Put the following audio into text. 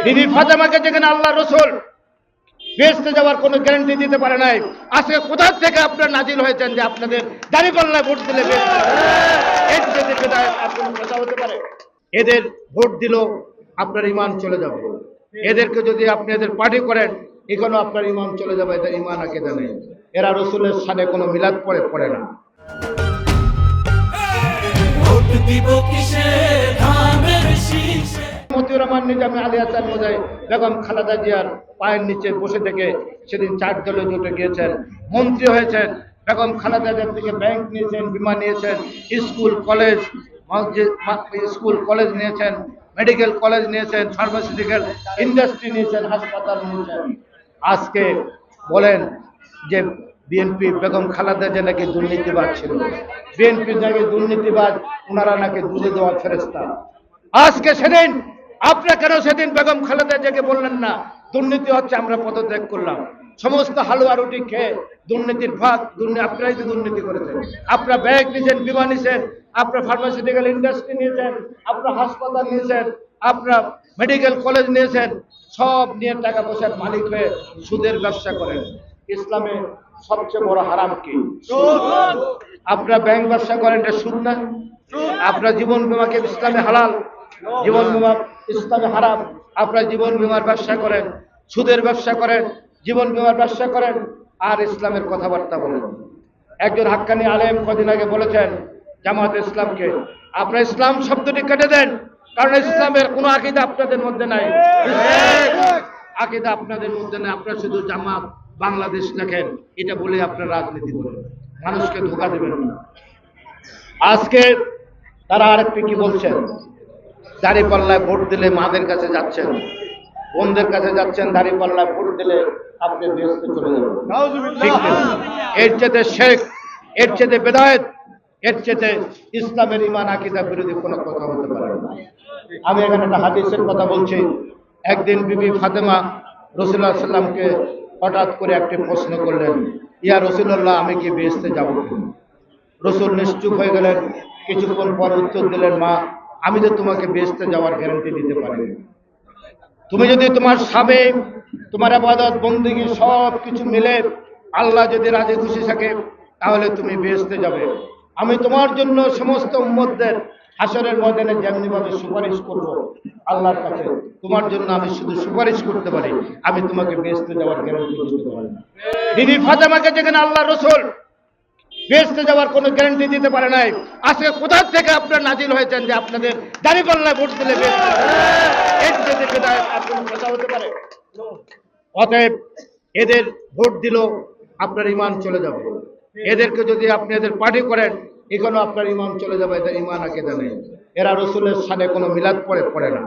বিবি ফাতেমাকে যেখানে আল্লাহ রসুল বেহেশতে যাওয়ার কোনো গ্যারান্টি দিতে পারে নাই, আজকে কোথা থেকে আপনারা নাজিল হয়েছেন যে আপনাদের দাঁড়িপাল্লায় ভোট দিলে এর যদি বিদায়ত আপনার কথা হতে পারে? এদের ভোট দিল আপনার ইমান চলে যাবে। এদেরকে যদি আপনি এদের পার্টি করেন, এখানেও আপনার ইমান চলে যাবে। এদের ইমান আকিদা নেই। এরা রসুলের সাথে কোনো মিলাদ পড়ে না। মতিউর রহমান নিজামী আলী হাসান মোজাই বেগম খালেদা জিয়ার পায়ের নিচে বসে থেকে সেদিন 4 দলীয় জোটে গিয়েছেন, মন্ত্রী হয়েছেন। বেগম খালেদা জিয়ার থেকে ব্যাংক নিয়েছেন, বিমা নিয়েছেন, স্কুল কলেজ নিয়েছেন, মেডিকেল কলেজ নিয়েছেন, ফার্মাসিউটিক্যাল ইন্ডাস্ট্রি নিয়েছেন, হাসপাতাল নিয়েছেন। আজকে বলেন যে বিএনপি বেগম খালেদা জিয়া নাকি দুর্নীতিবাজ ছিল, বিএনপি নাকি দুর্নীতিবাজ, ওনারা নাকি দুধে দেওয়া ফেরেশতা। আজকে সেদিন আপনারা কেন সেদিন বেগম খালেদা জিয়াকে বললেন না দুর্নীতি হচ্ছে, আমরা পদত্যাগ করলাম? সমস্ত হালুয়া রুটি খেয়ে দুর্নীতির ভাগ আপনারাই তো দুর্নীতি করেছেন। আপনারা ব্যাংক নিয়েছেন, বিমা নিয়েছেন, আপনারা ফার্মাসিউটিক্যাল ইন্ডাস্ট্রি নিয়েছেন, আপনারা হাসপাতাল নিয়েছেন, আপনারা মেডিকেল কলেজ নিয়েছেন, সব নিয়ে টাকা পয়সার মালিক হয়ে সুদের ব্যবসা করেন। ইসলামে সবচেয়ে বড় হারাম কি? আপনারা ব্যাংক ব্যবসা করেন, এটা সুদ না? আপনারা জীবন বিমাকে ইসলামে হালাল, জীবন বিমা ইসলামে হারাম। আপনারা জীবন বিমার ব্যবসা করেন, সুদের ব্যবসা করেন, জীবন বিমার ব্যবসা করেন, আর ইসলামের কথাবার্তা বলেন। একজন হাক্কানি আলেম কদিন আগে বলেছেন জামাত ইসলামকে, আপনারা ইসলাম শব্দটি কেটে দেন, কারণ ইসলামের কোনো আকীদা আপনাদের মধ্যে নাই। আকীদা আপনাদের মধ্যে নাই। আপনারা শুধু জামাত বাংলাদেশ লেখেন, এটা বলে আপনারা রাজনীতি করেন, মানুষকে ধোঁকা দেবেন না। আজকে তারা আরেকটি কি বলছেন, দাঁড়িপাল্লায় ভোট দিলে মাদের কাছে যাচ্ছেন, বোনদের কাছে যাচ্ছেন, দাঁড়িপাল্লায় ভোট দিলে আপনি বেহেশতে চলে যাবেন। এর চেয়ে শেখ, এর চেয়ে বেদায়েত, এর চেয়ে ইসলামের ইমান আকীদা বিরোধী কোনো কথা হতে পারে না। আমি এখানে একটা হাদিসের কথা বলছি। একদিন বিবি ফাতেমা রাসূলুল্লাহ সাল্লামকে হঠাৎ করে একটি প্রশ্ন করলেন, ইয়া রাসূলুল্লাহ, আমি কি বেহেশতে যাব? রসুল নিশ্চুপ হয়ে গেলেন। কিছুক্ষণ পর উত্তর দিলেন, মা, আমি তো তোমাকে বেহেশতে যাওয়ার গ্যারান্টি দিতে পারি। তুমি যদি তোমার স্বামী, তোমার ইবাদত বন্দেগী সব কিছু মিলে আল্লাহ যদি রাজি খুশি থাকে, তাহলে তুমি বেহেশতে যাবে। আমি তোমার জন্য সমস্ত উম্মতদের হাসরের ময়দানে যেমনি ভাবে সুপারিশ করব আল্লাহর কাছে, তোমার জন্য আমি শুধু সুপারিশ করতে পারি, আমি তোমাকে বেহেশতে যাওয়ার গ্যারান্টি দিতে পারি না। বিবি ফাতেমাকে যেখানে আল্লাহ রসুল বেহেশতে যাওয়ার কোনো গ্যারান্টি দিতে পারে নাই, আজকে কোথা থেকে আপনারা নাজিল হয়েছেন যে আপনাদের দাঁড়িপাল্লায় ভোট দিলে এর যদি বিদায়ত আপনার কথা হতে পারে? অতএব এদের ভোট দিল আপনার ইমান চলে যাবে। এদেরকে যদি আপনি এদের পার্টি করেন, এখানেও আপনার ইমান চলে যাবে। এদের ইমান আকিদা নেই। এরা রসুলের সাথে কোনো মিলাদ পড়ে না।